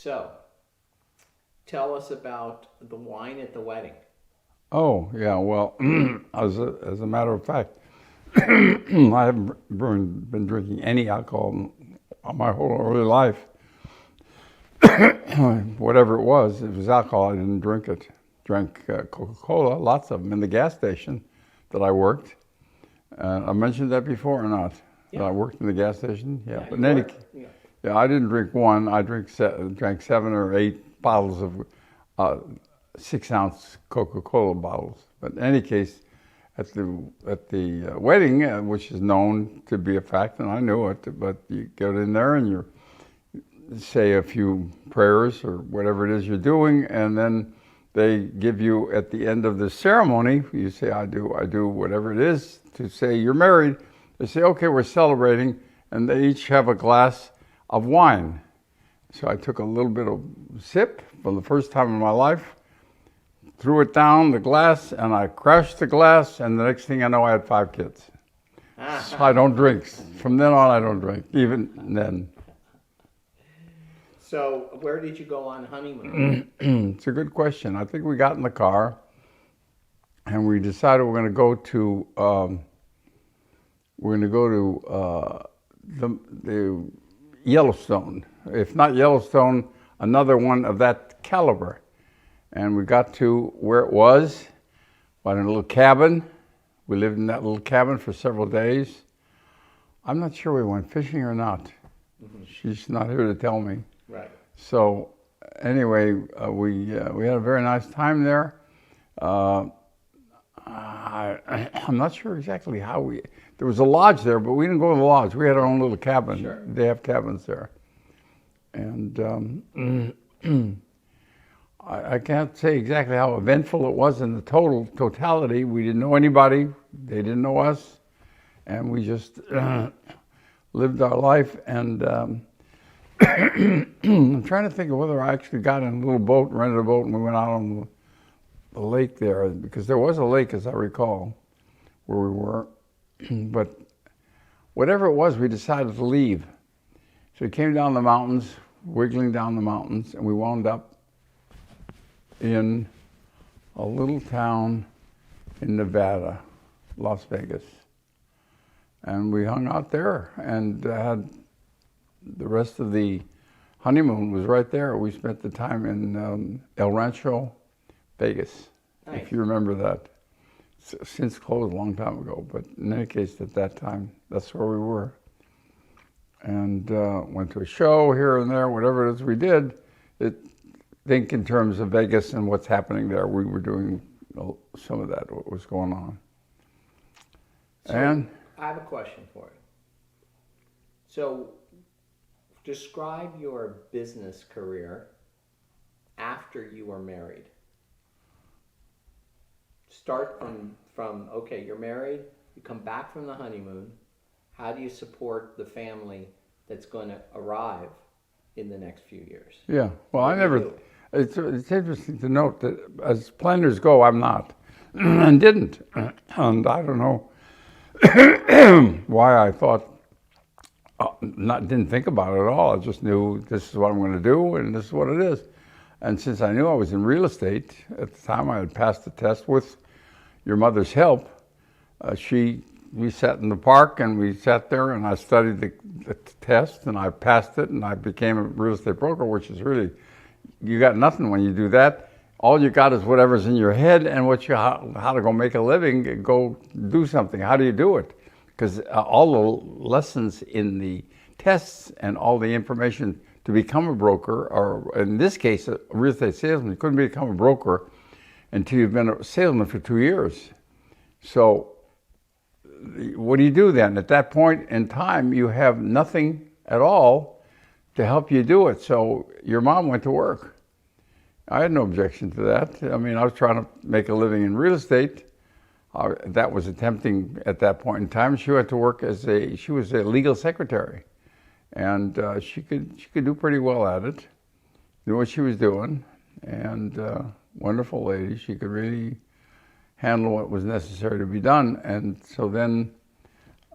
So, tell us about the wine at the wedding. Oh, yeah, well, as a matter of fact, I haven't been drinking any alcohol my whole early life. Whatever it was alcohol. I didn't drink it. Drank Coca-Cola, lots of them, in the gas station that I worked. I mentioned that before or not? Yeah. That I worked in the gas station? Yeah. Yeah, But you in any, were. Yeah. yeah, I didn't drink one. I drank 7 or 8 bottles of 6-ounce Coca-Cola bottles. But in any case, at the wedding, which is known to be a fact, and I knew it, but you get in there and you say a few prayers or whatever it is you're doing, and then they give you, at the end of the ceremony, you say, I do whatever it is to say you're married. They say, okay, we're celebrating, and they each have a glass of wine. So I took a little bit of sip for the first time in my life, threw it down the glass, and I crashed the glass, and the next thing I know, I had 5 kids. So I don't drink. From then on, I don't drink, even then. So, where did you go on honeymoon? It's a good question. I think we got in the car, and we decided we're going to go to the Yellowstone. If not Yellowstone, another one of that caliber. And we got to where it was, in a little cabin. We lived in that little cabin for several days. I'm not sure we went fishing or not. Mm-hmm. She's not here to tell me. Right. So anyway, we had a very nice time there. I'm not sure exactly how there was a lodge there, but we didn't go to the lodge. We had our own little cabin. Sure. They have cabins there. And I can't say exactly how eventful it was in the totality. We didn't know anybody. They didn't know us. And we just lived our life. And I'm trying to think of whether I actually got in a little boat, rented a boat, and we went out on the lake there. Because there was a lake, as I recall, where we were. But whatever it was, we decided to leave. So we came down the mountains, wiggling down the mountains, and we wound up in a little town in Nevada, Las Vegas. And we hung out there and had the rest of the honeymoon was right there. We spent the time in El Rancho, Vegas, Nice. If you remember that. It's since closed a long time ago, but in any case, at that time, that's where we were. And went to a show here and there, whatever it is we did. Think in terms of Vegas and what's happening there. We were doing some of that, what was going on. So, And I have a question for you. So, describe your business career after you were married. Start from okay, you're married, you come back from the honeymoon. How do you support the family that's going to arrive in the next few years? yeah, well, What I do you never. do? It's interesting to note that as planners go, I'm not, and didn't, and I don't know why I thought. Didn't think about it at all. I just knew this is what I'm going to do, and this is what it is. And since I knew I was in real estate at the time, I had passed the test with your mother's help. We sat in the park and we sat there, and I studied the test, and I passed it, and I became a real estate broker, which is really, you got nothing when you do that. All you got is whatever's in your head and how to go make a living, go do something. How do you do it? Because all the lessons in the tests and all the information to become a broker, or in this case, a real estate salesman, you couldn't become a broker until you've been a salesman for 2 years. So what do you do then? At that point in time, you have nothing at all to help you do it. So your mom went to work. I had no objection to that. I mean, I was trying to make a living in real estate. That was attempting at that point in time. She went to work she was a legal secretary. And she could do pretty well at it, knew what she was doing, and wonderful lady. She could really handle what was necessary to be done. And so then,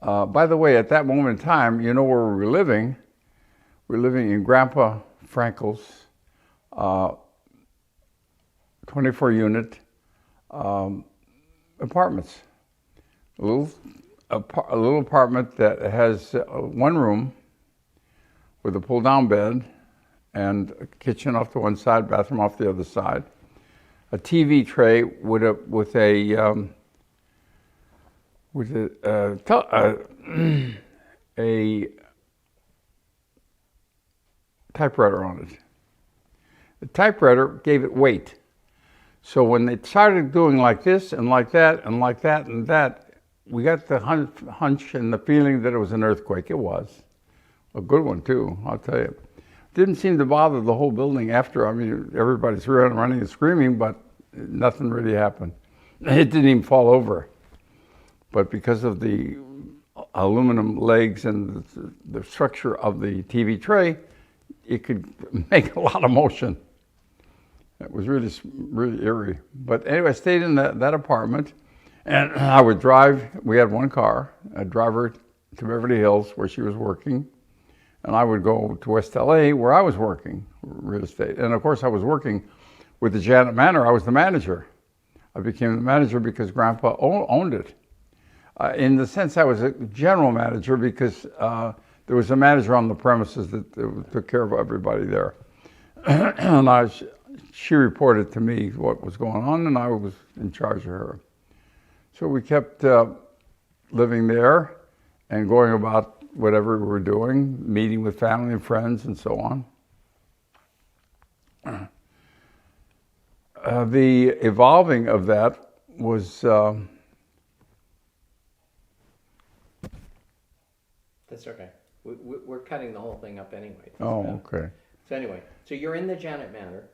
by the way, at that moment in time, you know where we were living? We were living in Grandpa Frankel's 24-unit apartments. A little apartment that has one room with a pull-down bed and a kitchen off to one side, bathroom off the other side, a TV tray with a typewriter on it. The typewriter gave it weight. So when they started doing like this and like that and like that and that, we got the hunch and the feeling that it was an earthquake. It was. A good one too, I'll tell you. Didn't seem to bother the whole building after. I mean, everybody's running and screaming, but nothing really happened. It didn't even fall over. But because of the aluminum legs and the structure of the TV tray, it could make a lot of motion. It was really, really eerie. But anyway, I stayed in that apartment, and I would drive. We had one car. I'd drive her to Beverly Hills, where she was working, and I would go to West LA, where I was working, real estate. And of course, I was working with the Janet Manor. I was the manager. I became the manager because Grandpa owned it. In the sense, I was a general manager because there was a manager on the premises that took care of everybody there. And she reported to me what was going on, and I was in charge of her. So we kept living there and going about whatever we were doing, meeting with family and friends and so on. The evolving of that was... That's okay. We're cutting the whole thing up anyway. Oh, okay. So anyway, so you're in the Janet Manor.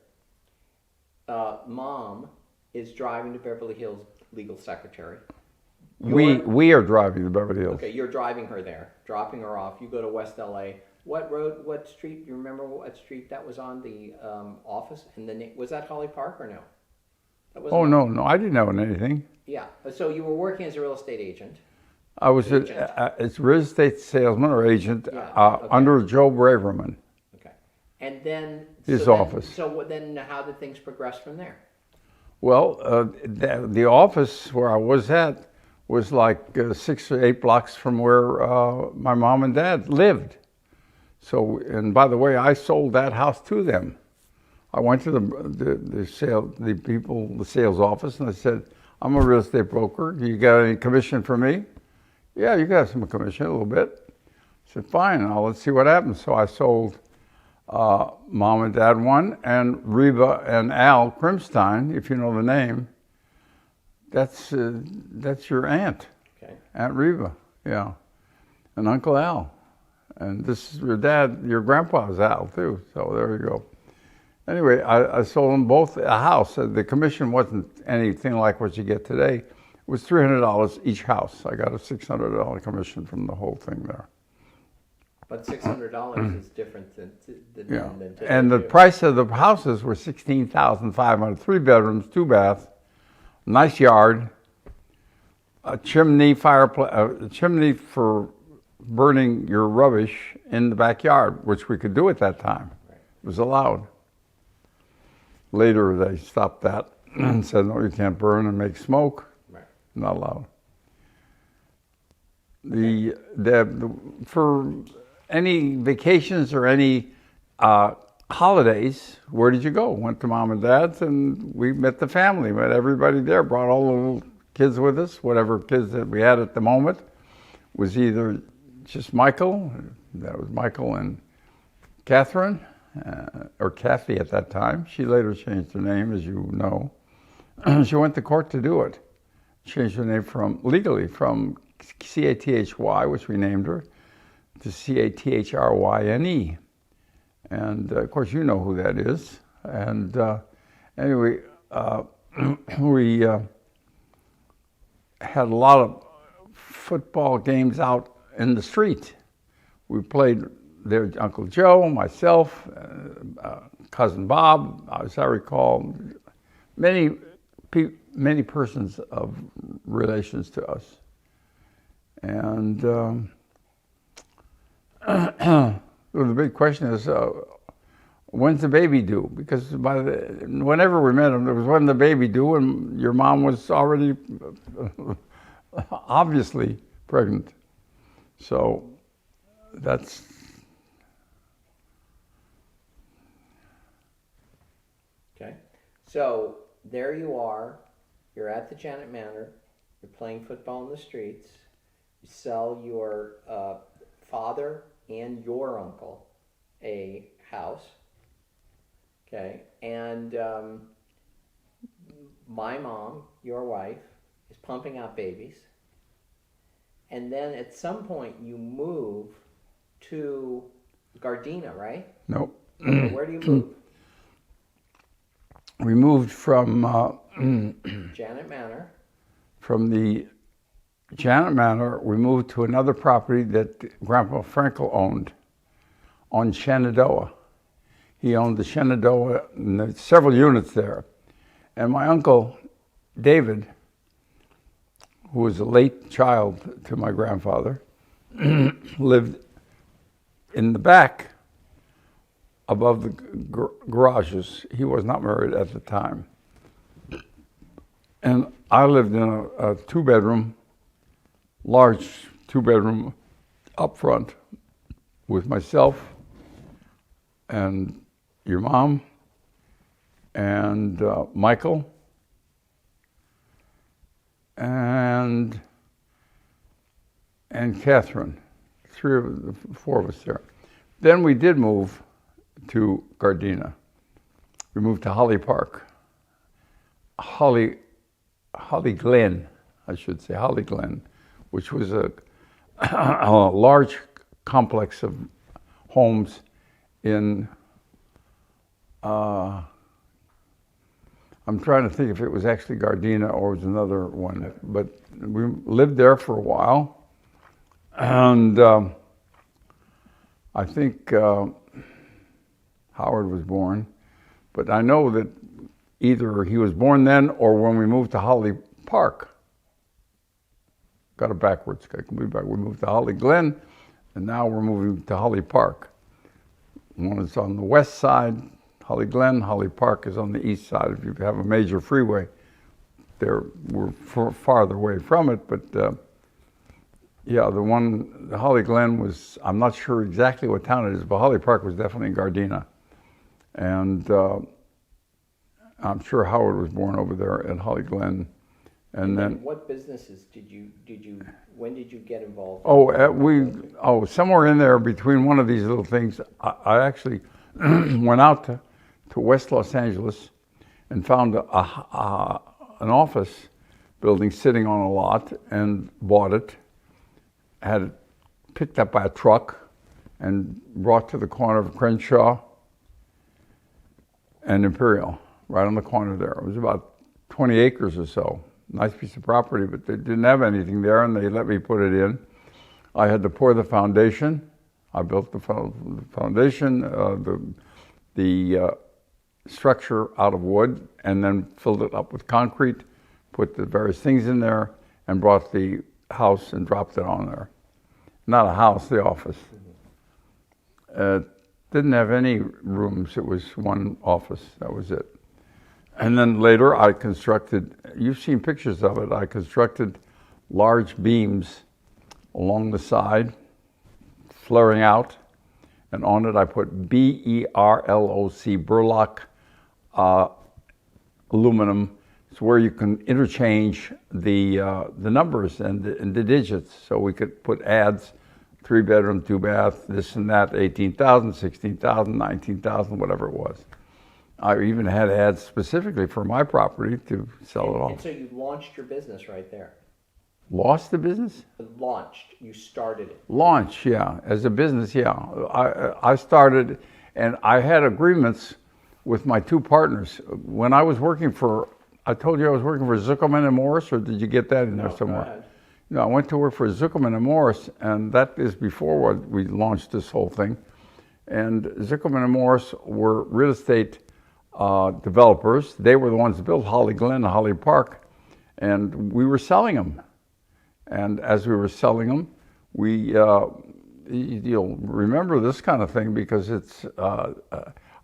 Mom is driving to Beverly Hills, legal secretary. We are driving to Beverly Hills. Okay, you're driving her there, dropping her off. You go to West LA. What road, what street, do you remember what street that was on, the office? And was that Holly Park or no? Oh, no, I didn't know anything. Yeah, so you were working as a real estate agent. I was it's real estate salesman or agent okay. Under Joe Braverman. Okay, and then his office. So then, how did things progress from there? Well, the office where I was at was like 6 or 8 blocks from where my mom and dad lived. So, and by the way, I sold that house to them. I went to the sales office, and I said, "I'm a real estate broker. You got any commission for me?" "Yeah, you got some commission, a little bit." I said, "Fine, now let's see what happens." So I sold Mom and Dad one, and Reba and Al Crimstein, if you know the name, that's your aunt, okay. Aunt Reba, yeah, and Uncle Al. And this is your dad, your grandpa's Al too, so there you go. Anyway, I sold them both a house. The commission wasn't anything like what you get today. It was $300 each house. I got a $600 commission from the whole thing there. But $600 is different than today. And the price of the houses were $16,500. 3 bedrooms, 2 baths, nice yard, a chimney, a chimney for burning your rubbish in the backyard, which we could do at that time. Right. It was allowed. Later, they stopped that and said, "No, you can't burn and make smoke." Right. Not allowed. For any vacations or any holidays, where did you go? Went to Mom and Dad's, and we met the family, met everybody there, brought all the little kids with us, whatever kids that we had at the moment. Was either just Michael, that was Michael and Catherine, or Kathy at that time. She later changed her name, as you know. She went to court to do it. Changed her name legally from C-A-T-H-Y, which we named her, to C-A-T-H-R-Y-N-E. And of course, you know who that is. And anyway, we had a lot of football games out in the street. We played there, Uncle Joe, myself, Cousin Bob, as I recall, many persons of relations to us. And the big question is, when's the baby due? Because whenever we met him, there was when the baby due, and your mom was already obviously pregnant. So that's... Okay. So there you are. You're at the Janet Manor. You're playing football in the streets. You sell your father and your uncle a house. Okay. And my mom, your wife, is pumping out babies. And then at some point you move to Gardena, right? Nope. Okay, where do you move? We moved from Janet Manor. From the Janet Manor, we moved to another property that Grandpa Frankel owned on Shenandoah. He owned the Shenandoah, and there's several units there. And my uncle, David, who was a late child to my grandfather, lived in the back above the garages. He was not married at the time. And I lived in a two-bedroom, large two-bedroom up front with myself and your mom and Michael and Catherine, four of us there. Then we did move to Gardena. We moved to Holly Park. Holly Glen, I should say, Holly Glen, which was a large complex of homes in, I'm trying to think if it was actually Gardena or it was another one, but we lived there for a while. And I think Howard was born, but I know that either he was born then or when we moved to Holly Park. Got it backwards. We moved to Holly Glen, and now we're moving to Holly Park. One is on the west side, Holly Glen. Holly Park is on the east side. If you have a major freeway, we're farther away from it. But yeah, the Holly Glen was, I'm not sure exactly what town it is, but Holly Park was definitely in Gardena. And I'm sure Howard was born over there at Holly Glen. And then what businesses when did you get involved? Somewhere in there between one of these little things, I actually went out to West Los Angeles and found an office building sitting on a lot and bought it, had it picked up by a truck and brought to the corner of Crenshaw and Imperial, right on the corner there. It was about 20 acres or so. Nice piece of property, but they didn't have anything there, and they let me put it in. I had to pour the foundation. I built the foundation, the structure out of wood, and then filled it up with concrete, put the various things in there, and brought the house and dropped it on there. Not a house, the office. Didn't have any rooms. It was one office. That was it. And then later I constructed, you've seen pictures of it, I constructed large beams along the side, flaring out, and on it I put B-E-R-L-O-C, Burlock aluminum. It's where you can interchange the numbers and the digits, so we could put ads, 3-bedroom, 2-bath, this and that, 18,000, 16,000, 19,000, whatever it was. I even had ads specifically for my property to sell it off. And so you launched your business right there. Lost the business? Launched. You started it. Launch, yeah. As a business, yeah. I started, and I had agreements with my two partners. When I was working for, I told you I was working for Zuckerman and Morris, or did you get that in there somewhere? Go ahead. No, I went to work for Zuckerman and Morris, and that is before we launched this whole thing. And Zuckerman and Morris were real estate developers. They were the ones that built Holly Glen and Holly Park, and we were selling them. And as we were selling them, you'll remember this kind of thing because it's,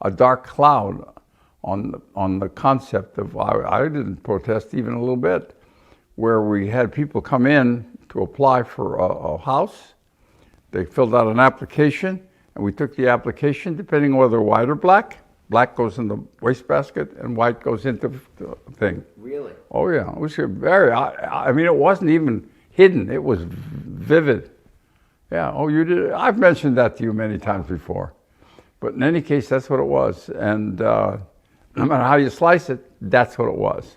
a dark cloud on the concept of, I didn't protest even a little bit, where we had people come in to apply for a house. They filled out an application, and we took the application, depending on whether white or black. Black goes in the wastebasket, and white goes into the thing. Really? Oh yeah, it was very. I mean, it wasn't even hidden; it was vivid. Yeah. Oh, you did. I've mentioned that to you many times before, but in any case, that's what it was. And no matter how you slice it, that's what it was.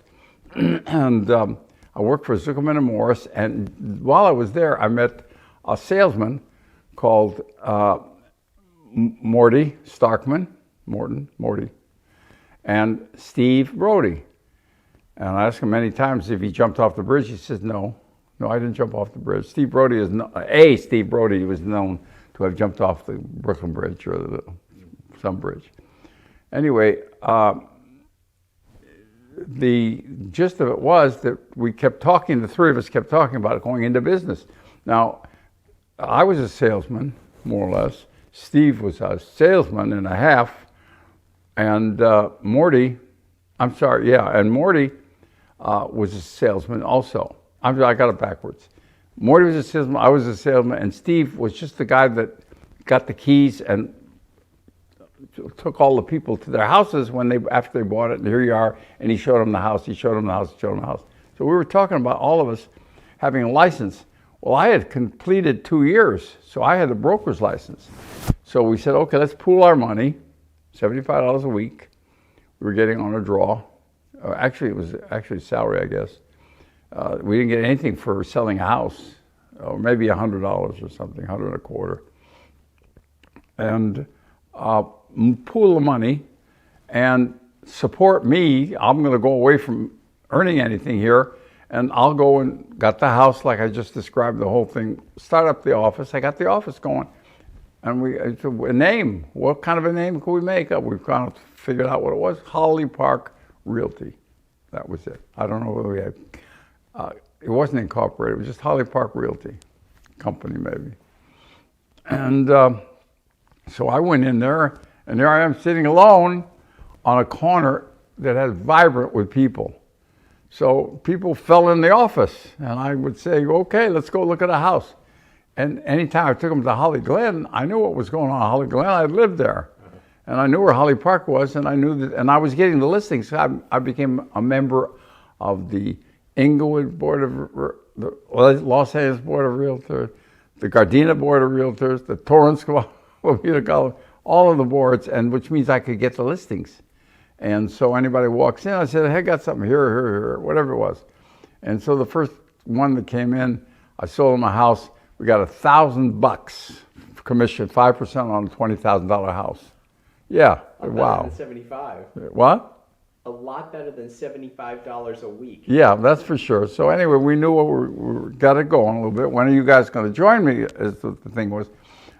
And I worked for Zuckerman and Morris, and while I was there, I met a salesman called Morty Starkman. Morty, and Steve Brody. And I asked him many times if he jumped off the bridge. He says, no, I didn't jump off the bridge. Steve Brody was known to have jumped off the Brooklyn Bridge or some bridge. Anyway, the gist of it was that we kept talking, the three of us kept talking about going into business. Now, I was a salesman, more or less. Steve was a salesman and a half. And Morty was a salesman also. I got it backwards. Morty was a salesman, I was a salesman, and Steve was just the guy that got the keys and took all the people to their houses after they bought it, and here you are, and he showed them the house, So we were talking about all of us having a license. Well, I had completed 2 years, so I had a broker's license. So we said, okay, let's pool our money. $75 a week. We were getting on a draw. Actually, it was salary, I guess. We didn't get anything for selling a house, or maybe $100 or something, $125. And pool the money and support me. I'm going to go away from earning anything here, and I'll go and got the house like I just described the whole thing. Start up the office. I got the office going. And a name. What kind of a name could we make up? We've kind of figured out what it was. Holly Park Realty. That was it. I don't know whether we had. It wasn't incorporated. It was just Holly Park Realty Company, maybe. And so I went in there, and there I am sitting alone on a corner that has vibrant with people. So people fell in the office, and I would say, "Okay, let's go look at a house." And anytime I took them to Holly Glen, I knew what was going on in Holly Glen. I lived there. And I knew where Holly Park was, and I knew that, and I was getting the listings. I became a member of the Inglewood Board of, the Los Angeles Board of Realtors, the Gardena Board of Realtors, the Torrance, all of the boards, and which means I could get the listings. And so anybody walks in, I said, hey, I got something here, whatever it was. And so the first one that came in, I sold him a house. We got $1,000 commission, 5% on a $20,000 house. Yeah, wow. Better than 75. What? A lot better than $75 a week. Yeah, that's for sure. So anyway, we knew we got it going a little bit. When are you guys going to join me? As the thing was,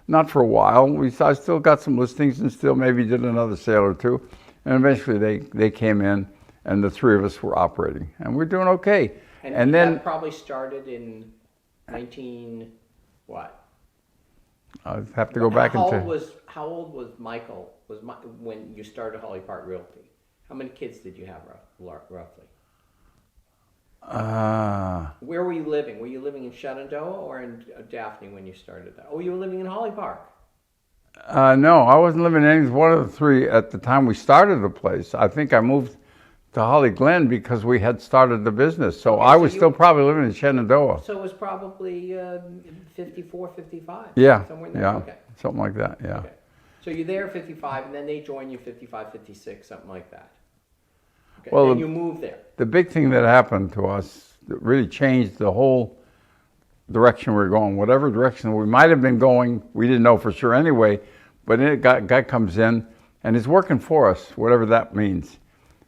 not for a while. I still got some listings and still maybe did another sale or two, and eventually they came in, and the three of us were operating, and we're doing okay. And then that probably started in 19 what? I have to go back how into. How old was Michael? When you started Holly Park Realty? How many kids did you have roughly? Where were you living? Were you living in Shenandoah or in Daphne when you started that? Oh, you were living in Holly Park. No, I wasn't living in any one of the three at the time we started the place. I think I moved to Holly Glen because we had started the business. So I was still probably living in Shenandoah. So it was probably 54, 55? Yeah, somewhere in there? yeah, Okay. something like that, yeah. Okay. So you're there 55, and then they join you 55, 56, something like that. Okay. Well, then you move there. The big thing that happened to us that really changed the whole direction we were going, whatever direction we might have been going, we didn't know for sure anyway, but a guy comes in and he's working for us, whatever that means.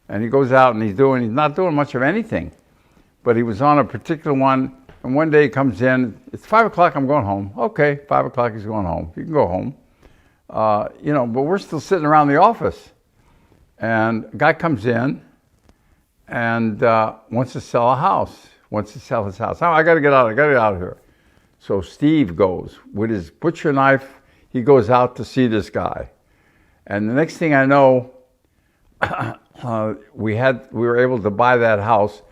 And he goes out and he's not doing much of anything, but he was on a particular one, and one day he comes in, it's 5 o'clock, I'm going home. Okay, 5 o'clock, he's going home. You can go home. But we're still sitting around the office. And a guy comes in and wants to sell a house, wants to sell his house. Oh, I got to get out of here. So Steve goes with his butcher knife. He goes out to see this guy. And the next thing I know, we were able to buy that house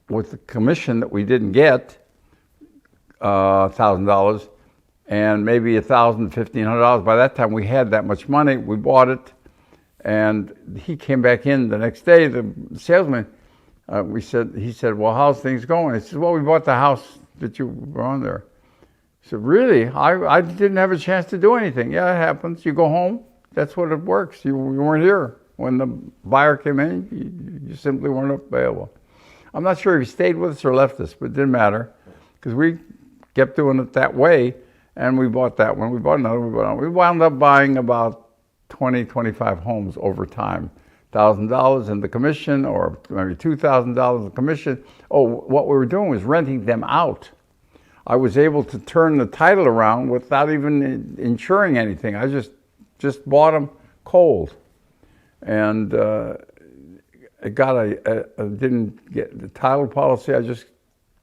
with the commission that we didn't get, $1,000, and maybe $1,000, $1,500. By that time, we had that much money. We bought it, and he came back in the next day. The salesman, he said, "Well, how's things going?" I said, "Well, we bought the house that you were on there." He said, "Really? I didn't have a chance to do anything." "Yeah, it happens. You go home. That's what it works. You weren't here when the buyer came in. You simply weren't available." I'm not sure if he stayed with us or left us, but it didn't matter because we kept doing it that way, and we bought that one. We bought another. We wound up buying about 20, 25 homes over time. $1,000 in the commission, or maybe $2,000 in the commission. Oh, what we were doing was renting them out. I was able to turn the title around without even insuring anything. I just bought them cold, and I didn't get the title policy. I just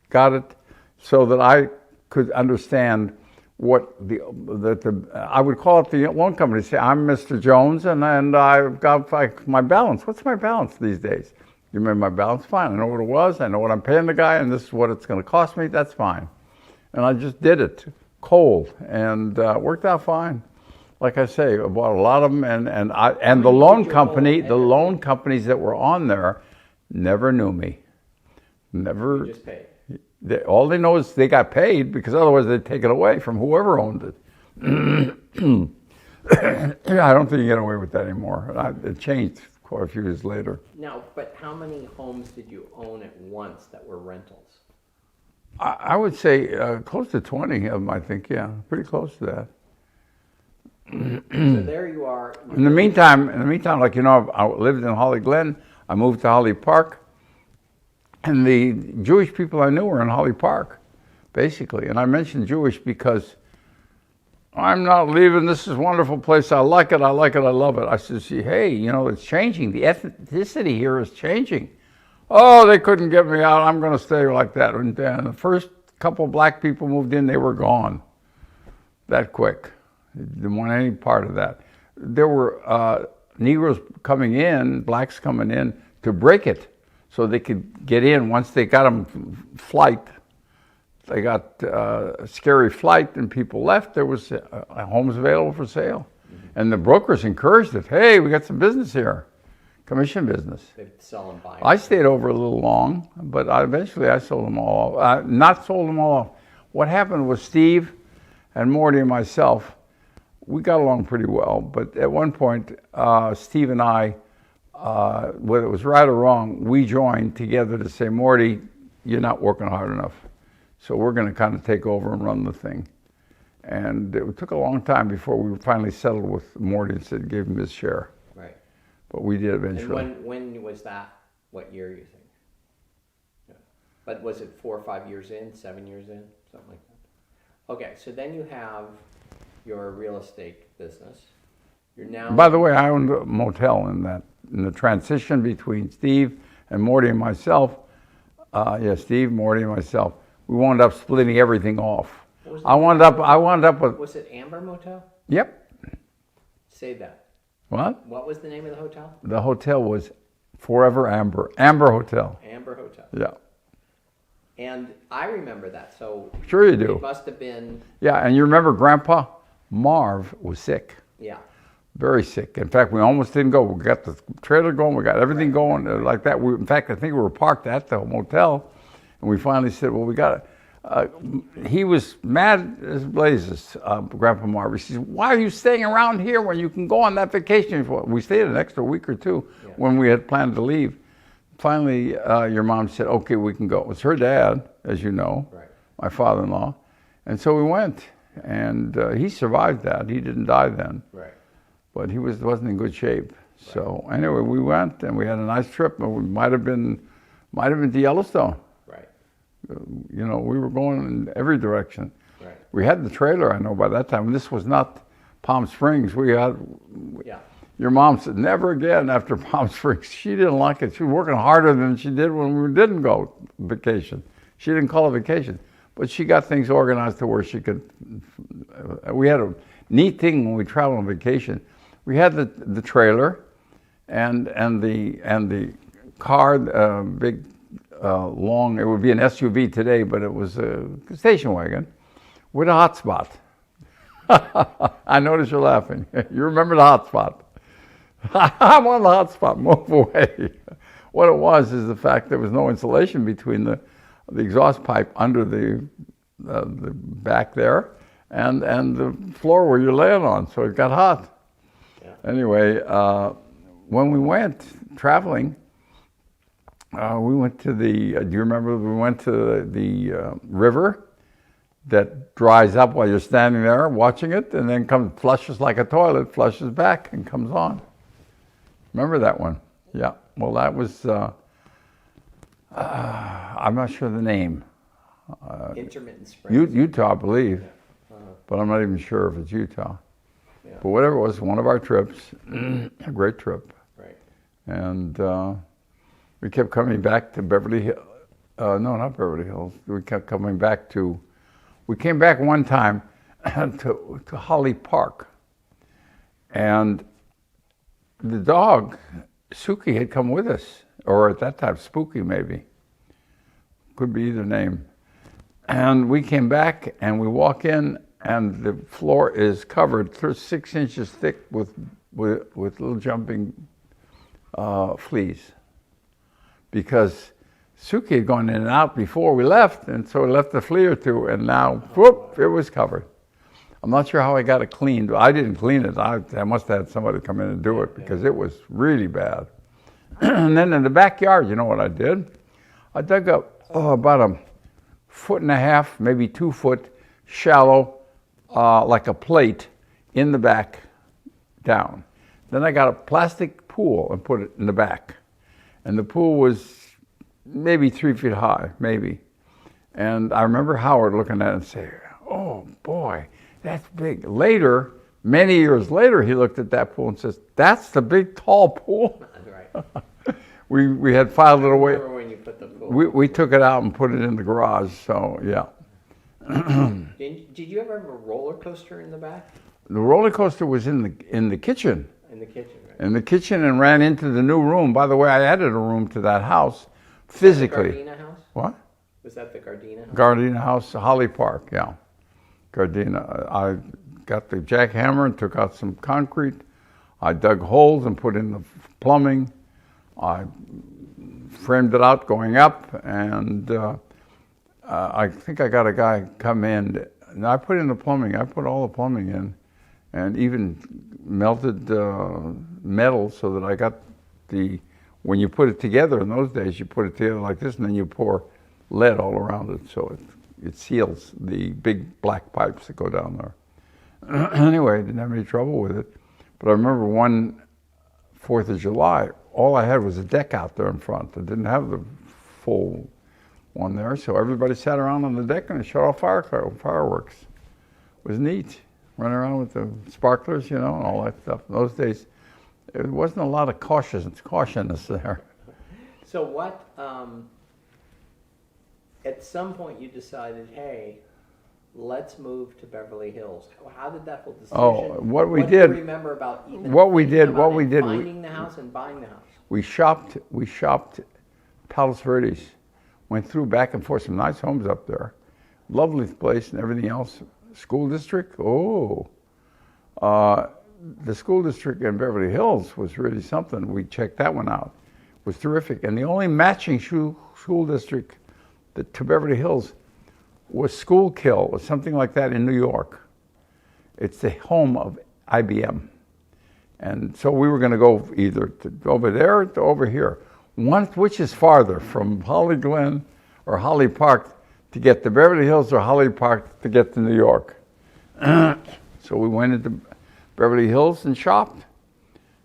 got it so that I could understand what I would call it the loan company. Say, "I'm Mr. Jones, and I've got my balance. What's my balance these days? You remember my balance? Fine. I know what it was. I know what I'm paying the guy, and this is what it's going to cost me. That's fine." And I just did it cold, and worked out fine. Like I say, I bought a lot of them, and the loan companies that were on there never knew me. Never. You just paid. All they know is they got paid, because otherwise they'd take it away from whoever owned it. I don't think you get away with that anymore. It changed quite a few years later. Now, but how many homes did you own at once that were rentals? I would say close to 20 of them, I think, yeah. Pretty close to that. So there you are. In the meantime, like, I lived in Holly Glen. I moved to Holly Park. And the Jewish people I knew were in Holly Park, basically. And I mentioned Jewish because I'm not leaving. This is a wonderful place. I like it. I love it. I said, "See, hey, it's changing. The ethnicity here is changing." "Oh, they couldn't get me out. I'm going to stay like that." And the first couple of black people moved in, they were gone that quick. Didn't want any part of that. There were Negroes coming in, blacks coming in to break it, so they could get in. Once they got them flight, they got a scary flight, and people left. There was homes available for sale. Mm-hmm. And the brokers encouraged it. "Hey, we got some business here, commission business." They'd sell and buy. I stayed over a little long, but eventually I sold them all off. Not sold them all off. What happened was Steve and Morty and myself, we got along pretty well. But at one point, Steve and I, whether it was right or wrong, we joined together to say, "Morty, you're not working hard enough. So we're going to kind of take over and run the thing." And it took a long time before we finally settled with Morty and said, give him his share. Right. But we did eventually. And when was that? What year you think? Yeah. But was it 4 or 5 years in, 7 years in, something like that? Okay, so then you have your real estate business. You're now. By the way, I owned a motel in the transition between Steve and Morty and myself. Steve, Morty, and myself. We wound up splitting everything off. I wound up with. Was it Amber Motel? Yep. Say that. What? What was the name of the hotel? The hotel was Forever Amber. Amber Hotel. Amber Hotel. Yeah. And I remember that. So sure you do. It must have been. Yeah, and you remember Grandpa Marv was sick. Yeah. Very sick. In fact, we almost didn't go. We got the trailer going. We got everything going like that. In fact, I think we were parked at the motel, and we finally said, "Well, we got it." He was mad as blazes, Grandpa Marv. He says, "Why are you staying around here when you can go on that vacation?" We stayed an extra week or two when we had planned to leave. Finally, your mom said, "Okay, we can go." It was her dad, as you know, right. My father-in-law. And so we went, and he survived that. He didn't die then. Right. But he wasn't in good shape. Right. So anyway, we went, and we had a nice trip. And we might have been to Yellowstone. Right. We were going in every direction. Right. We had the trailer, I know, by that time. This was not Palm Springs. Yeah. Your mom said, never again after Palm Springs. She didn't like it. She was working harder than she did when we didn't go vacation. She didn't call it vacation. But she got things organized to where she could. We had a neat thing when we traveled on vacation. We had the trailer, and the car, big, long. It would be an SUV today, but it was a station wagon with a hotspot. I notice you're laughing. You remember the hotspot? I'm on the hotspot. Move away. What it was is the fact there was no insulation between the exhaust pipe under the back there and the floor where you're laying on, so it got hot. Yeah. Anyway, when we went traveling, we went to the. Do you remember we went to the river that dries up while you're standing there watching it, and then comes flushes like a toilet, flushes back and comes on. Remember that one? Yeah. Well, that was. I'm not sure the name. Intermittent springs. Utah, I believe, but I'm not even sure if it's Utah. Yeah. But whatever it was, one of our trips, a great trip. Right. And we kept coming back to Beverly Hills. No, not Beverly Hills. We kept coming back to. We came back one time to Holly Park, and the dog Suki had come with us, or at that time Spooky maybe. Could be either name. And we came back and we walk in and the floor is covered 6 inches thick with little jumping fleas, because Suki had gone in and out before we left, and so we left a flea or two, and now, whoop, it was covered. I'm not sure how I got it cleaned. I didn't clean it. I must have had somebody come in and do it, because it was really bad. And then in the backyard, you know what I did? I dug up about a 1.5 feet, maybe 2 foot shallow, like a plate in the back down. Then I got a plastic pool and put it in the back. And the pool was maybe 3 feet high, maybe. And I remember Howard looking at it and saying, "Oh boy, that's big." Later, many years later, he looked at that pool and says, "That's the big tall pool." Right. we had filed it away. I remember when you put the pool. We took it out and put it in the garage. So yeah. Did you ever have a roller coaster in the back? The roller coaster was in the kitchen. In the kitchen, right? In the kitchen, and ran into the new room. By the way, I added a room to that house physically. The Gardena house? What? Was that the Gardena house? Gardena house, Holly Park, yeah. Gardena. I got the jackhammer and took out some concrete. I dug holes and put in the plumbing. I framed it out going up, and I think I got a guy come in. And I put in the plumbing. I put all the plumbing in, and even melted metal so that I got the. When you put it together in those days, you put it together like this, and then you pour lead all around it, so it seals the big black pipes that go down there. Anyway, didn't have any trouble with it. But I remember one 4th of July, all I had was a deck out there in front. I didn't have the full one there, so everybody sat around on the deck and shut off fireworks. It was neat, running around with the sparklers, and all that stuff. In those days, there wasn't a lot of cautiousness there. So what, at some point you decided, hey, let's move to Beverly Hills. How did that whole decision? Oh, what we do did. you remember about even finding the house and buying the house? We shopped Palos Verdes, went through back and forth, some nice homes up there. Lovely place and everything else. School district, the school district in Beverly Hills was really something. We checked that one out. It was terrific. And the only matching school district to Beverly Hills was Schuylkill or something like that in New York. It's the home of IBM. And so we were going to go either to over there or to over here. Which is farther, from Holly Glen or Holly Park to get to Beverly Hills, or Holly Park to get to New York? So we went into Beverly Hills and shopped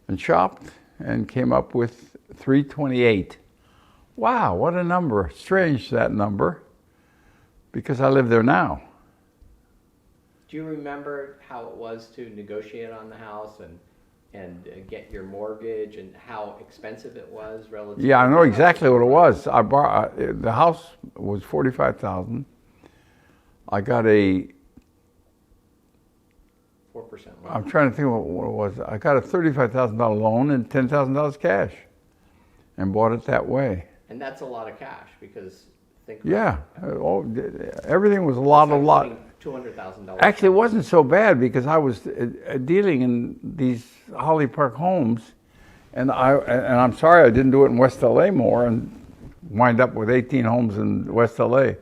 and came up with 328. Wow, what a number. Strange, that number, because I live there now. Do you remember how it was to negotiate on the house and get your mortgage, and how expensive it was relative? Yeah, I know exactly what it was. The house was $45,000. I got a 4% loan. I'm trying to think what it was. I got a $35,000 loan and $10,000 cash, and bought it that way. And that's a lot of cash because think Yeah, about everything was a lot. $200,000. Actually, it wasn't so bad because I was dealing in these Holly Park homes, and I'm sorry I didn't do it in West LA more and wind up with 18 homes in West LA.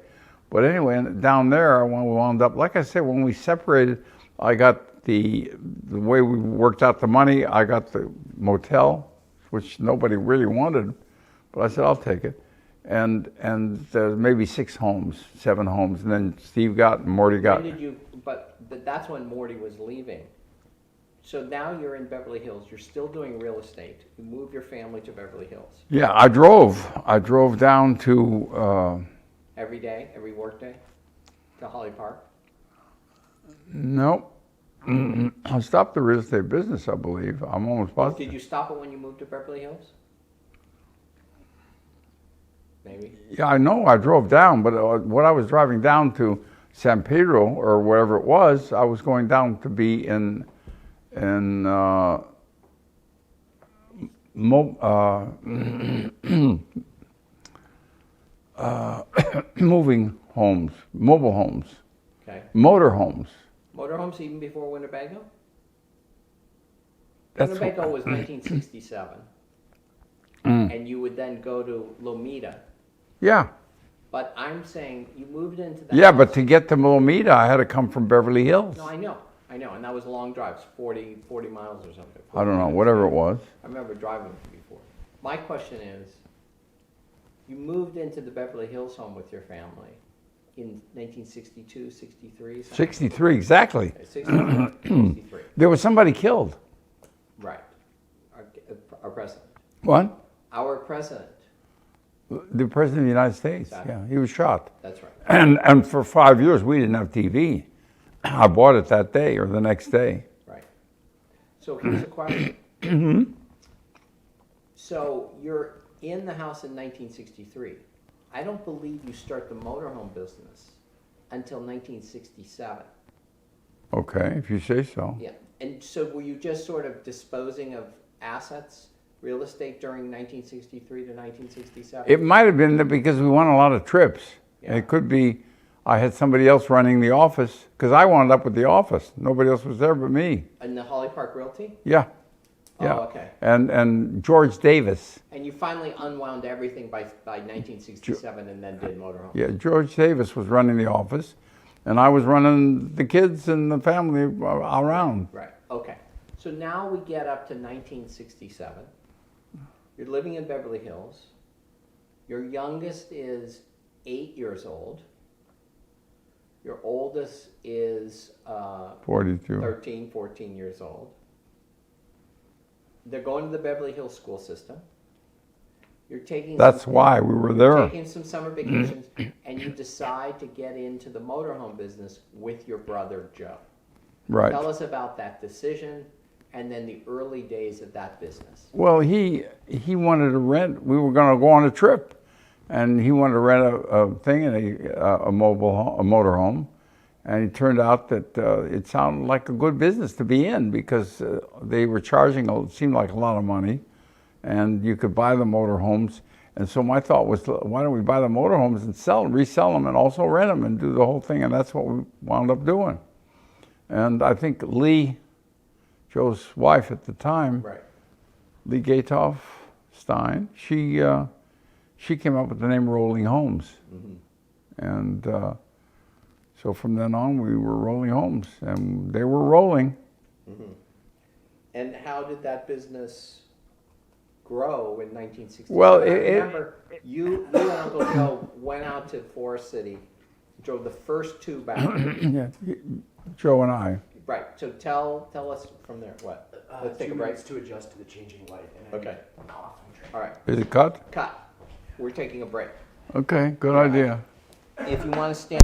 But anyway, down there, when we wound up, like I said, when we separated, I got the way we worked out the money. I got the motel, which nobody really wanted, but I said I'll take it. And there's maybe 6 homes, 7 homes, and then Steve got and Morty got. When did you? But that's when Morty was leaving. So now you're in Beverly Hills. You're still doing real estate. You moved your family to Beverly Hills. Yeah, I drove down to. Every day, every work day, to Holly Park. No, I stopped the real estate business. I believe I'm almost positive. Did you stop it when you moved to Beverly Hills? Maybe. Yeah, I know I drove down, but when I was driving down to San Pedro or wherever it was, I was going down to be in moving homes, mobile homes, Okay. motor homes. Motorhomes even before Winnebago? That's Winnebago was 1967. And you would then go to Lomita. Yeah. But I'm saying you moved into that. Yeah, house. but to get to Lomita, I had to come from Beverly Hills. No, I know. And that was long drives, 40 miles or something. I don't know, whatever it was. I remember driving before. My question is, you moved into the Beverly Hills home with your family in 1962, 63? 63, exactly. 63. There was somebody killed. Right. Our president. What? Our president. The President of the United States. Exactly. Yeah, he was shot. That's right. And for 5 years, we didn't have TV. I bought it that day or the next day. Right. So here's a question. So you're in the house in 1963. I don't believe you start the motorhome business until 1967. Okay, if you say so. Yeah. And so were you just sort of disposing of assets, real estate during 1963 to 1967? It might have been because we won a lot of trips. Yeah. It could be I had somebody else running the office because I wound up with the office. Nobody else was there but me. In the Holly Park Realty? Yeah. Yeah. Oh, okay. And George Davis. And you finally unwound everything by 1967 and then did motorhome. Yeah, George Davis was running the office, and I was running the kids and the family around. Right. Okay. So now we get up to 1967. You're living in Beverly Hills. Your youngest is 8 years old. Your oldest is 42. 13, 14 years old. They're going to the Beverly Hills school system. You're taking. That's why we were there. Taking some summer vacations, and you decide to get into the motorhome business with your brother Joe. Right. Tell us about that decision, and then the early days of that business. Well, he wanted to rent. We were going to go on a trip, and he wanted to rent a thing in a motorhome. And it turned out that it sounded like a good business to be in because they were charging, it seemed like a lot of money, and you could buy the motorhomes. And so my thought was, why don't we buy the motorhomes and resell them, and also rent them and do the whole thing? And that's what we wound up doing. And I think Lee, Joe's wife at the time, Right. Lee Gatoff Stein, she came up with the name Rolling Homes. Mm-hmm. And so from then on, we were rolling homes, and they were rolling. Mm-hmm. And how did that business grow in 1960? Well, I remember you and Uncle Joe went out to Forest City, drove the first 2 back. Yeah, Joe and I. Right. So tell us from there. What? Let's take a break. To adjust to the changing light. Okay. All right. Is it cut? Cut. We're taking a break. Okay, good idea. If you want to stand.